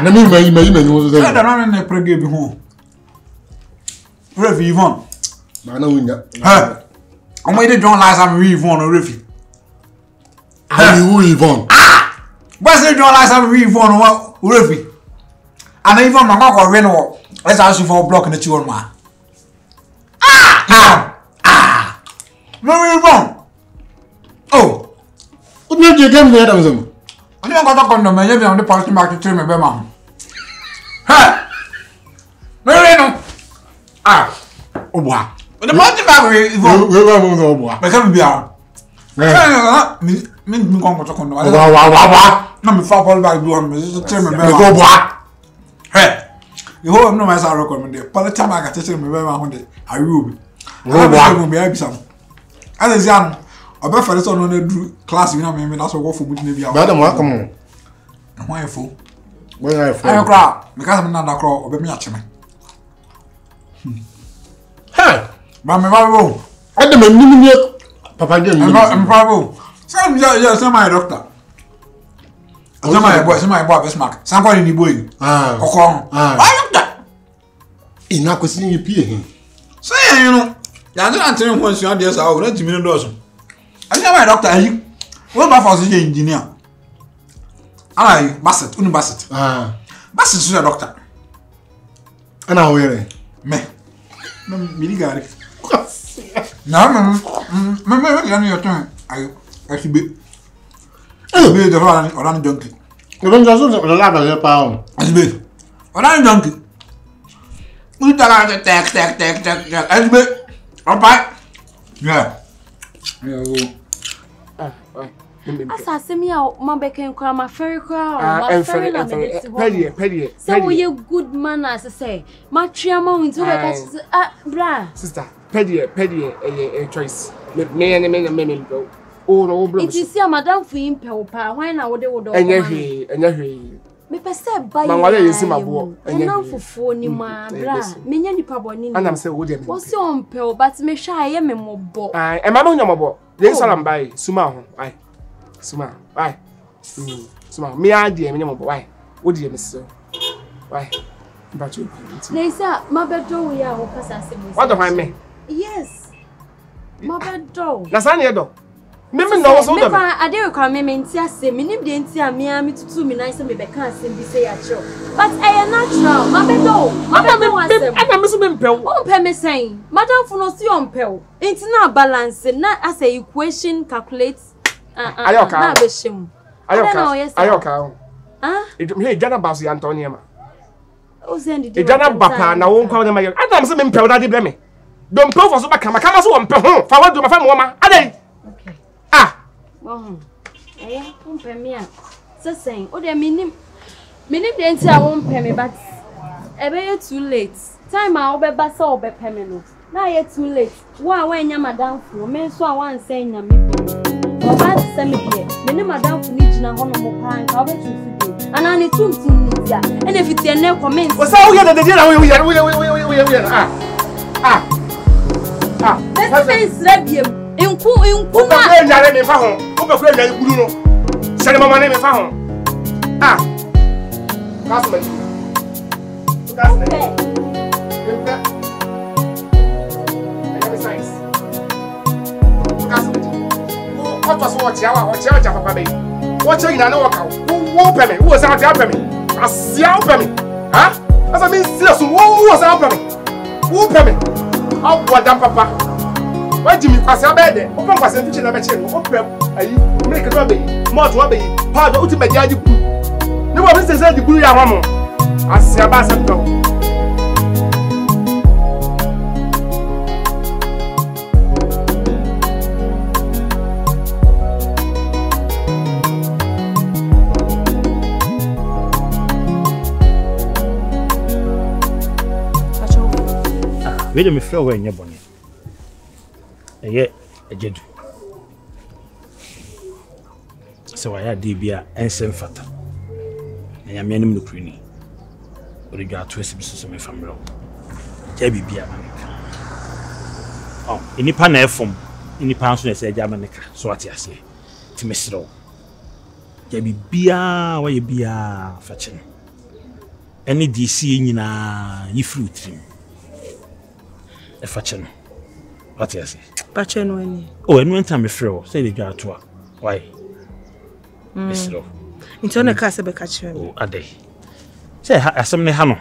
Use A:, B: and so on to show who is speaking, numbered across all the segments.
A: na me you say.
B: I don't know prege bi ho. Refi Yvonne.
A: Ma na wunya.
B: Ha. Omo ide John last time we Yvonne Refi.
A: How you Yvonne?
B: What's the John last time we Yvonne Refi? And Yvonne ma ko we no. Let's ask you for block in the chiwon ma. No Yvonne. Oh.
A: What do you get me Adam Zuma?
B: I don't got to come to me, you on the party market to me, Bema. Ha! Very no. Oh, boy. The party market, we can't be out. Me come to come. Wow. No, me fall back to him, Mrs. Chairman. Go, boy. Hey, you hold no as I recommend it. By the time I got to tell me, I will be. I will be some. As young. I bet for this on the class, you know, me that's what for with me.
A: Madam, welcome on.
B: Why fool?
A: Where I
B: cry because I'm not a crow or me actually.
A: Hey,
B: Mamma,
A: I don't know. Papa, I'm
B: probably. Some my doctor. My boy, Bismarck. Somebody in the boy. Why doctor?
A: Enough was seeing you pay him.
B: Say, you know, that's not telling once you're there, I'll let you know. I know my doctor. What about for the engineer? I Bassett, Bassett. Bassett is a doctor.
A: And I wear
B: me. Me got it. No, your turn. I should be. The run junkie.
A: You don't just the lab of your pound.
B: I be. Run junkie. We take. I be. All right. Yeah.
C: Asa semi a mabeke nkwa ma ferry kwa ma ferry na me
D: pedie
C: so we good manners say ma tria ma won to be bra
D: sister pedie a choice me go oh no bro
C: it is madam fu impel pa why na wo de
D: enya hwe
C: me pese ba
D: ma wale yesi mabo
C: enya fufuo ni ma bra me nya nipa boni ni
D: anam say wo de
C: wo se ompel but me hwa ye me mobo
D: e ma no nya mobo ye salam bai suma ho ai Suma, why? Suma, me idea, me mobo, why? What do you miss? Why? But you.
C: They say, my bed door, we are
D: what do I mean?
C: Yes, my bed door.
D: Lasagna door. Remember, no, so
C: I dare come in, say, me name didn't see me to 2 minutes, and me can't say a show. But I am natural, my bed door, my bed was I am Miss Pill. Oh, Pemmy saying, Madame for no see on pill. It's not balancing, not as a equation calculates.
D: Ayoka. It me Jana Basi Antonia ma.
C: O send it.
D: Jana Bapa na won kwa na ma. Adam se me mpɛ na de ble me. Don pɛ for so baka maka so won pɛ ho. Fa wadu ma fa mo ma. Adai.
C: Okay.
D: Oh.
C: Won pɛ me a. Se sen, o de minim de nti a won pɛ me but e be too late. Time a wo be ba se wo be pɛ me no. Na ye too late. Wo a wan nya madam fu. Me so a wan sen nya me. Oba semi here. Me ne madam fu ni gina ho no mo pan ka obetu fi dey. Ana ni tumtum ni dia. E na fiti ene comment.
D: O sa wo ye de na we
C: Let's say srebiem. Enku
D: na. O be nyare me fa ho. O be kura nyare bulu no. Sere mama ne me fa ho. Customer. What was what you papa be? What you na work out? Who pay me? Who was out there pay me? I see out pay me. Huh? As I mean serious, who was out pay me? Who pay me? How what damn papa? Why Jimmy pass your bed? Open pass in kitchen na chin. Open ayi make it be. More to be. Part of ultimate yaji. No one say the blue ya mama. I see about some.
E: We don't feel when you're born. Yet, a jet. So I had DBA and same fata. And I'm in the creamy. With regard to a specimen from Rome. Jabby Bia. Oh, in the panel from any pounds, I say Jamanica, so what I say to Miss Rowe. Jabby Bia, where you be a fetching. any DC nyina yi fruit trim e fa che no what you say
F: pa che no ani
E: oh enu enta me frɛ o say the dwa to a why mesro
F: into na ka se be ka che
E: oh adai say asem ne ha no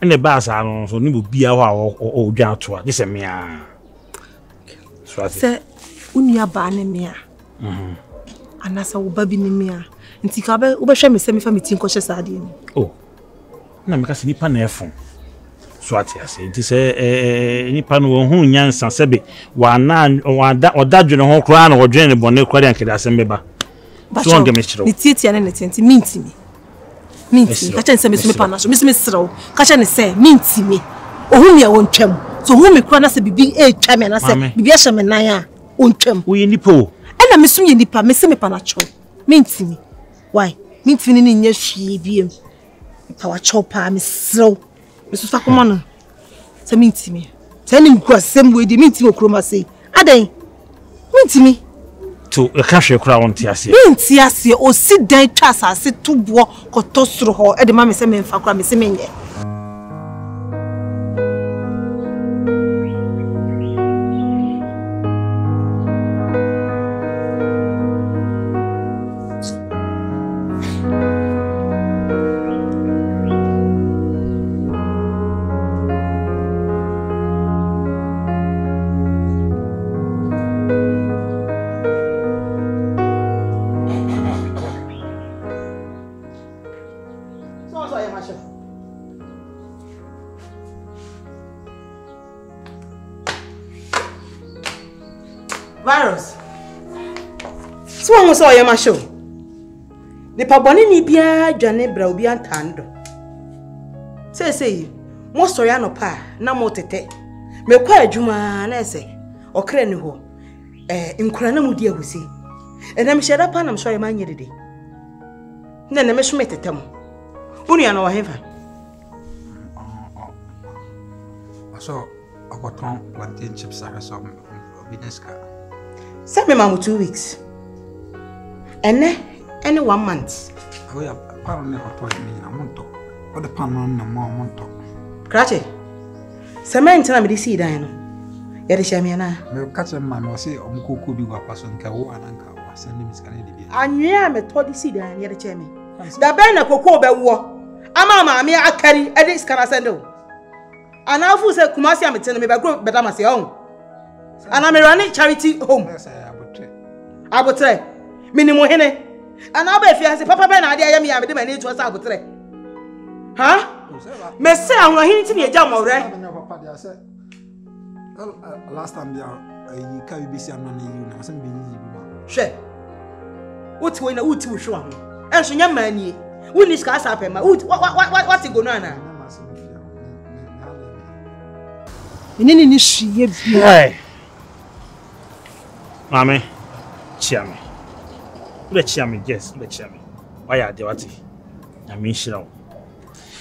E: ene ba sa no so ni bia ho a o dwa to a this me a so
F: say unia ba ne me a anasa wo ba bi ne me a nti ka be wo be hwe me se me fa me tin ko hye saade ni
E: oh na me ka se nipa na efon so atiase nti se nipa no hu nyansa sebe wa na oda dwene ho kra na wodwene ne bone kra de ankeda asem beba so ngem chiro
F: ni tietia ne nti mintimi ka chen se me pa na so me srew ka chen se mintimi ohun ya wontwam so hu me kra na se bibi twam na se bibi a hye me nan a wontwam
E: wo ye nipa o
F: na me sum ye nipa me se me pa na cho mintimi why mintimi ni nya hwie biem pa wa cho pa me srew me so sakoma no se mintimi se ni nkwa sem we di mintimi okroma sei adan mintimi
E: to e ka hwe kura won ti ase
F: minti ase o si dan twa asase tubo koto soro ho e de ma me se me mfa kura me se me nye virus so won so ye ma show ni pa boni ni bia dwane bra obi antando sei mo so ya no pa na mo tete me kwa adwuma na ese okra ni ho nkura na mudi ahusi ena me sheda pa na me so ye ma nyedede na me so metete mo unu ya no wa hefa
B: so akoton plantain chips are some business car.
F: Send me mama 2 weeks. Any 1 month.
B: Oh yeah, apparently hot me na monto. What the pan on na more monto.
F: Krache. Cement na me di see dan no. Ya de shame na.
B: Me catch ma me say omkoko bi gwa paso nka wo ananka wa send me scan di bia.
F: Anwea me to di see dan ya de cheme. Da ben na koko be wo. Ama me akari e de scan send o. Anafu se kumasi ametene me be grow better ma say on. And I'm running charity home. Abotre. Minimum hene. And I'll be if Papa Ben idea me, I made my need to us abotre. Huh? Me say I'm going to be a jam already.
B: Last time you can't be saying you know something.
F: She. What's when a wood to show him? And so young man, ye. When this car happen, what's it going on? Nini she
E: hey. Mame, chiame. Ule chiame, yes, ule chiame. Why de wati? Na me nshira wo.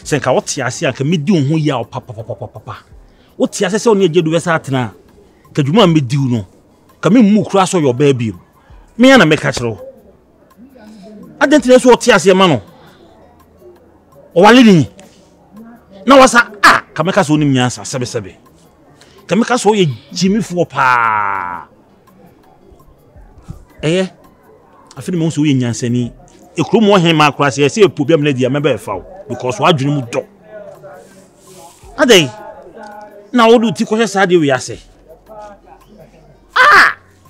E: Senka woti ase anka medi ho ya papa. Woti ase se oni ejedu be sa atena. Ka dwuma medi no. Ka me mu kura so your baby. Me ya na me ka kire. Adentine so woti ase ma no. O wale ni. Na wasa ka me ka so onim nyansa sebe. Ka me ka so ye jimifo pa. Afini mo so ye nyansani ekrom wo hen ma krase ye se problem na dia meba efa because wa dwene mu do adai na wodu ti ko hye de wi ase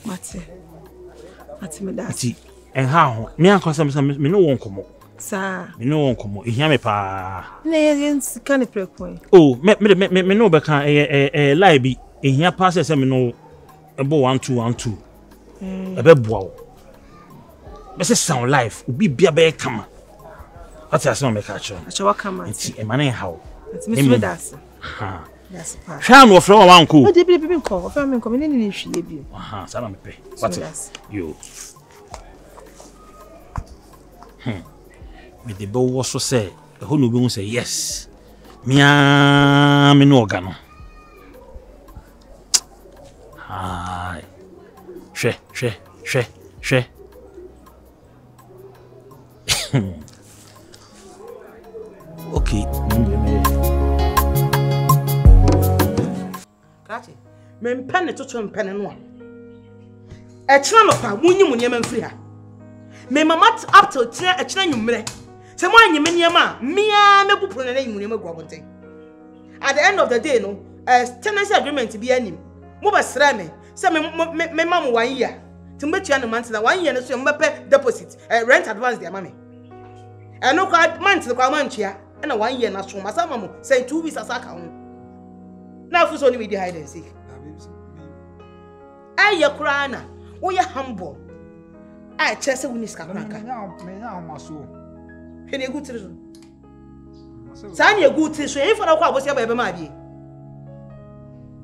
F: mate me da
E: ti en ha ho me akwasa me no won komo
F: sa
E: me no won komo ehia me pa
F: na ye sika ne prekon
E: oh me no be kan lie bi ehia pa se me no ebo 1212 ebe boa Bese sound life ubi bia be kama. Ati ase no me ka cho.
F: Acho wakama.
E: Enti e mane hawo.
F: Enti me so das.
E: Ha.
F: That's pa.
E: Hwa no ofra wa nko.
F: O de bi nko, ofra me nko, me ni hwie bi.
E: Aha, sa na me pe. What? Yo. Me de bo wo so say, e ho no bi hu say yes. Mia me no organo. Hai. Hwe. Okay.
F: men pen to pen no e kira no pa munyi munyema mfiri ha me mama up till kira e kira nwumre se mo anyeme niema mia mebupu na nyi munyema gu abonten at the end of the day no tenancy agreement bi anim mo ba sra me se me mam 1 year timbetua no month na 1 year no so mo be deposit rent advance dey mama no kwa month kwa mantua na 1 year na so masa mamo say 2 weeks asaka ho na fu so ni we dey hide and seek aye kurana wo ye humble ai chese woni ska kranka
B: me nya maso
F: hene gutiri so sani egutiri so yin fara kwa bosia ba ebe ma die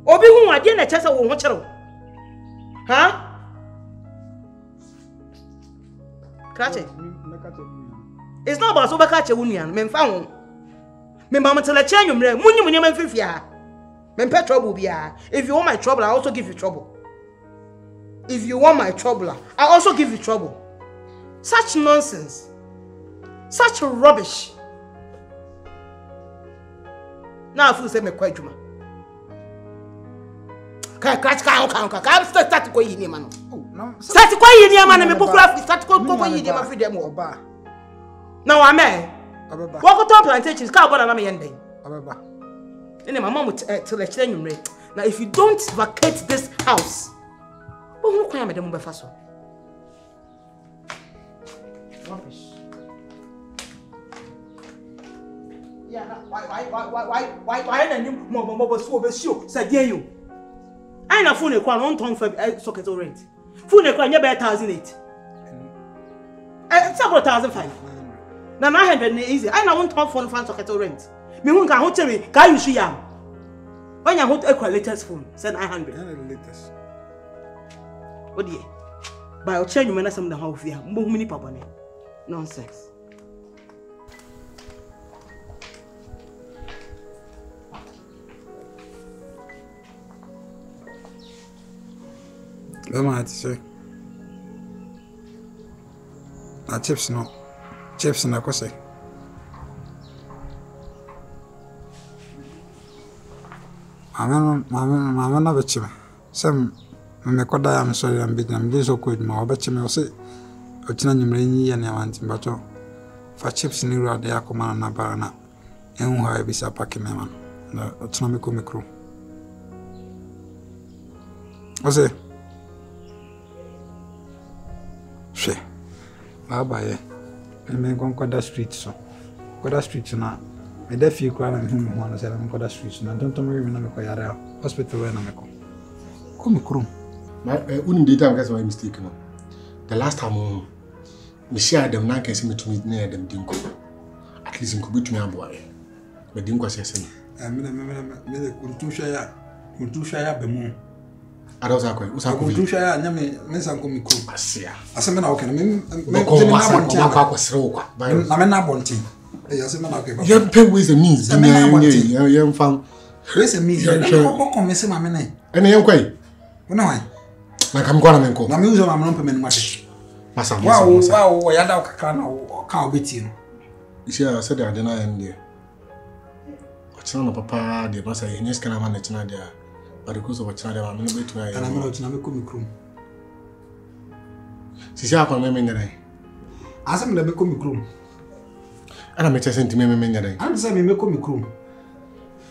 F: obi hu ade na chese wo ho kyereo ha krache it's not about so ba kache wunian me mfa ho me mama tele che anwumre munyi munyema mfifia me mpe trouble bia if you want my trouble I also give you trouble. If you want my trouble, I also give you trouble. Such nonsense. Such rubbish. Now I feel say me quite juma. Can't start to go in here, man. Start to go in here, man. Me pokura start to go in here, man. Free them oba. Now I'm walk to plantations. Can't bother na me yende.
B: Ababa.
F: Then my mom will tell the children. Now if you don't vacate this house. Who can I do faso? Rubbish. Yeah, why then you more so said you? I na phone kwa non ton for socket rent. Phone kwa nya be 1,008. It's about 1,005. Na 900 easy. I na one ton phone fan socket rent. Me hu kan ho chere ka you su yam. When you hold a latest phone, send 900.
B: Latest.
F: Oh dear. By your change, you may not some the house here. Many papa. Nonsense.
B: What am I to say? Chips no. Chips na ko say. Mama na bechime. Sem me koda am sorry am big am dey so cold ma obechime o say ochina nyumre nyi ya na wanti mbacho fa chips ni ru ade akoma na bara na enhu ha bi sa pack me man na ochina me ko mikro o say she baba ye me gon koda street so koda street na me da fi kwa na me ho na say na koda street na don't me na me ko yare hospital we na me ko mikro.
A: My unim data because my mistake no. The last time me share them na can see me to me near them dinko. At least in could be to me aboy. But dinko say say.
B: Me kuntu shaya be mu.
A: Ada usakwe.
B: Kuntu shaya nya me sanko mikro.
A: Asia.
B: Aseme na okay me
A: na kwa sro kwa.
B: Na me na bontin. Aseme na okay.
A: You pay ways and means. You fam.
B: Ways and means. Na ko me se ma me na.
A: Ene yen kwai.
B: Una wai.
A: Na kam kwa na menko.
B: Na me uzo ma no peme mate.
A: Masa.
B: Wow, ya da kakra na ka obeti no.
A: Isi a said I deny and there. Ochina no papa de masa yenyes kana ma na china dia. But because of ochina dia ma me betu na.
B: Ana me ochina me ko mikro.
A: Sisi akwa me nyere.
B: Asem le me ko mikro.
A: Ana me chese ntime me nyere.
B: Ana se me ko mikro.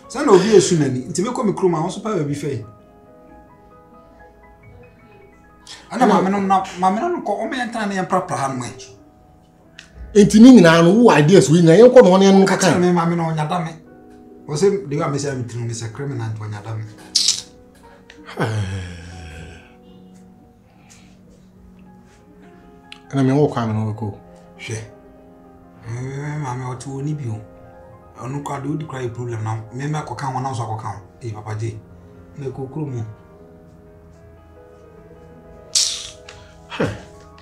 B: Sa na obi esu nani, ntime ko mikro ma won so pa bi fe. Ana mama no ko o me enta na yapra han mo.
A: Entini nyina no wo ideas we nyina yen ko no ne no kaka.
B: Me mama no nya da me. O se de wa me se am tinu me se criminal to nya da me.
A: Ana me wo kwa me no ko.
B: Hwe. Mama o tu ni bi o. Onu kwa do di cry problem na me me ko kan wona so ko kan. Papa J. Me ko kro mo.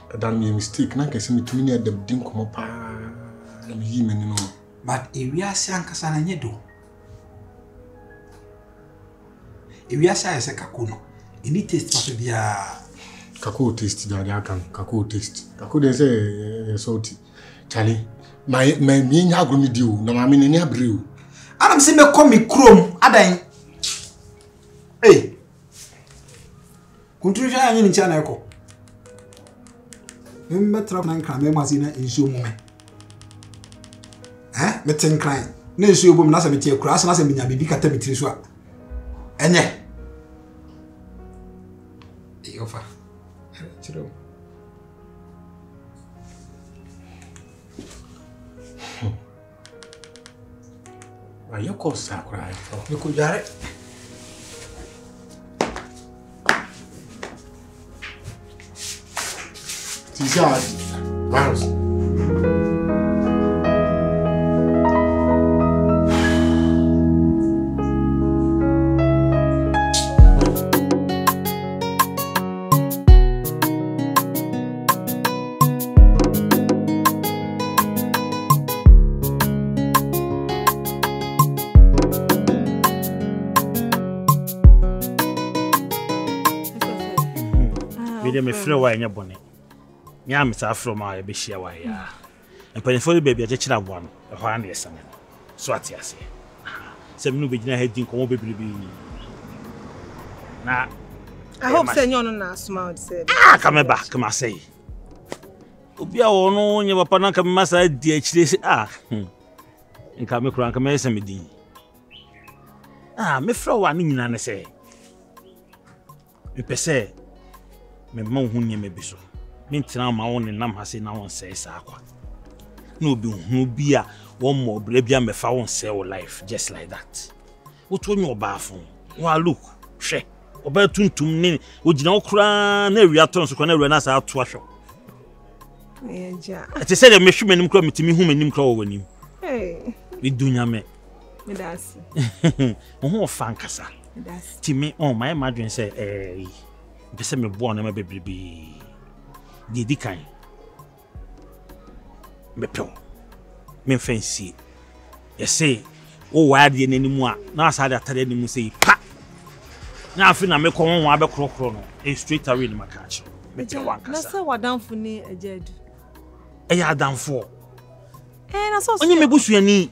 A: That me mistake na kesi me tumi ne dem din komo pa na me yi meni no.
B: But ewiase ankasa na nye do. Ewiase ayese kako no. Any taste pa bia
A: kako taste da dia kan kako taste. Kako dey say salty. Charlie, my me nya agro me di o na ma me ni abre o.
B: Adam se me come krom adan. Eh. Control in China. Remember, Trapman can Mazina in Zoom. Metin crying. No, you will not have a cross and as a baby catamity swap. And yet, the offer.
A: Why you call Sakura?
B: You could direct.
A: Virus.
E: Me flow in your bonnet. Yam is afro my be share why. And penny baby, I just one, a OHIANI ASEM. Swat ya say. Some new beginner heading come baby. Now,
F: I hope Senor no smile say.
E: Come back, come I say. Ubia ono nya papa na come masa di achire say nka me kura nka me ASEM di. Me flow wa ni nyina ne say. Me pese me ma hu nye me biso me ntina ma won nam ha se na won say sa akwa no bi hu bi a won mo bra bia me fa won say wo life just like that wo to nyo ba fun wa look hwe oba tuntum ni wo gina wo kura na wi aton so ko na wi na sa ato ahwo
F: ja
E: ate say de me hwe manim kura metimi hu manim kura wo wanim we dunya me
F: das
E: wo fa nkasa das ti me on my imagine say Pese me bo na me bebrebe di kan me pe me fancy ye say wo wa de nanimu a na asa de atade animu say pa na afi na me ko won abe krokro no e straight away ni makachi me pe wankasa
F: na say wadanfo ni ejedu
E: ya adanfo
F: na so
E: onye me busuani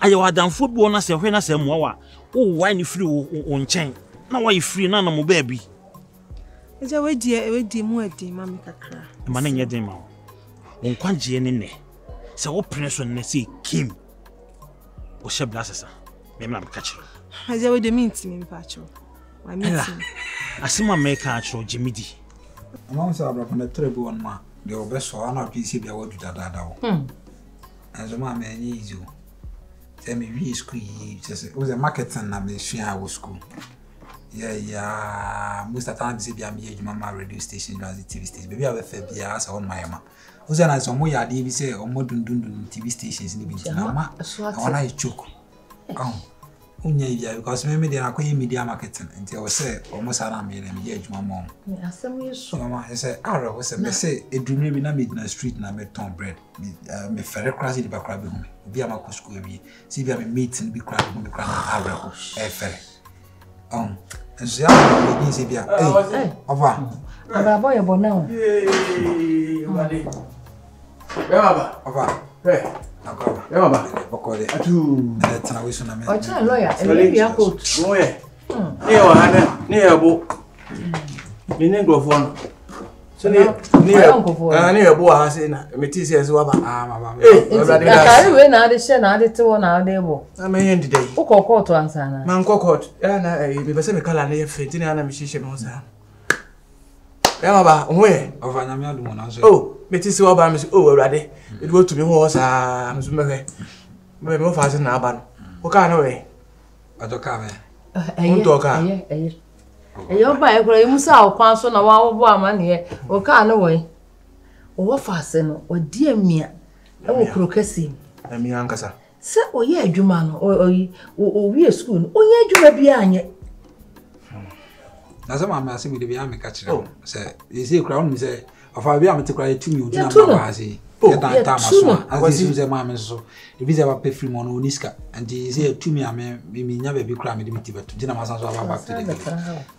E: aye wadanfo bi wona say hwe na say mo wa wo wa ni free wo nchen na wa free na mo baabi
F: eja we di mu adi ma me kakra
E: ma na nye den ma won kwanje ne ne se wo preso ne se kim o she blasesa me na me kachi
F: eja we de mint me mpacho wa mint
E: asima me ka acho jimidi
B: among sa abra na trebu on ma de obeso ana pisi bia wadu dada wo azo ma me nyi izo se me wi school yi se o ze marketing na me sua wo school. Yeah, most of the time, they be a mama radio station, TV station. Maybe I will be as on my mama. Who's an as some way I did say, or more dun TV stations in the winter. I want to choke. Because maybe they are quite media marketing until I say almost around me and me, my mom. So, Mama, I said, I was a say, a dream maybe not midnight street and I met Tom bread. Me ferret crazy about crabbing home. Be a Marcus school, see, be a meat and be crabbing, be crabbing, a ferret. And so I say, "Hey, over."
G: Aba boy, abo now.
D: Hey, buddy. Baba,
B: Over.
D: Hey, Baba.
B: Bokole.
D: Atu.
B: Let's now we soon
G: O cha lawyer, e be ya court.
D: Boy. Ni OHIANI, ni abo. Ni ngofo. So ni abo ha say na me ti say so aba.
B: Mama.
G: Na carry we na de share na de te wo na de bo.
D: Na me yen didai.
G: Wo court ansa na.
D: Man court. Na me be say me kala na ye feti na me hihye me ho sa. Baba, onwe.
B: Over na me adu na so.
D: Oh, me ti say aba me say oh awrade. E do to me ho sa, me so me hwe. Me mo fa say na aba no. Wo ka na we.
B: Adoka me.
G: Eyo ba e kura imusa okwan so na wa wo bo amane o ka na we o wo fase no o di amia e wo krokasi
D: amia ankasa
G: se o ye adwuma no o wi school no o ye adwuma bia anye
B: na sama me asemi de bia me ka kire se e se kura on se afa bia me te kura tumi odi na ma ase ya da ta maso asi se ma me so e bi se ba pe free mo no niska and e se tumi a me nya ba bi kura me de miti betu dina ma san so aba back to the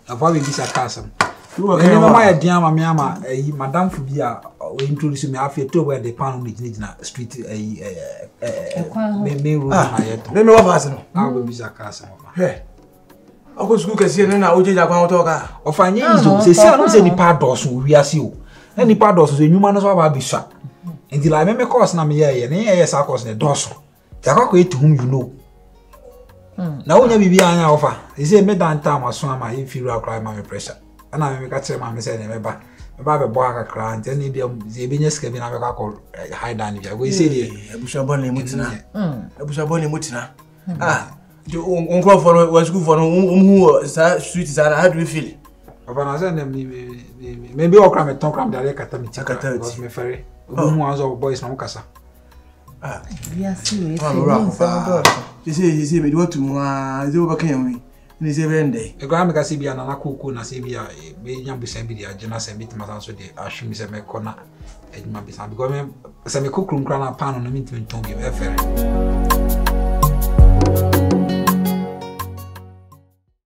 B: afa we bisa kasam ene mama ya dia ma me ama madam fu bi a o introduce me afi to where the pan me gina street me road na yeto
D: me wa fast no
B: a we bisa kasam
D: he Ako school kesi no na oje ja kwa to ka.
H: Ofanye izo se se no se nipa doso wiase o. Na nipa doso se nyuma no so ba bisha. Ndi la me course na me ye ne ye sa course ne doso. Ya kwa ko etuhum you know. Na wonya bibi anya ofa. E se me dan time aso ama inferior cry ma me pressure. Ana me ka kire ma me se ne me ba. Me ba be bo aka kra nte ne bia ze bi nyeska bi na me ka call high down bia. We say dey
D: ebusha bon le mutina. Ebusha bon le mutina. Uncle for was school for who sweet is how do you feel?
H: Papa na say maybe okra me ton kram dare kata me tikata because me ferry. Who wants our boys na ukasa.
G: Bia see
D: you see me do to moi do ba kan we. Ni say bende.
H: E go me ka see bia na koko na say bia be nyam bi say bi dia jena say bit ma so de ashim say me kona ejuma bi say because me say me kokrum kra na pan no me tin ton bi me ferry.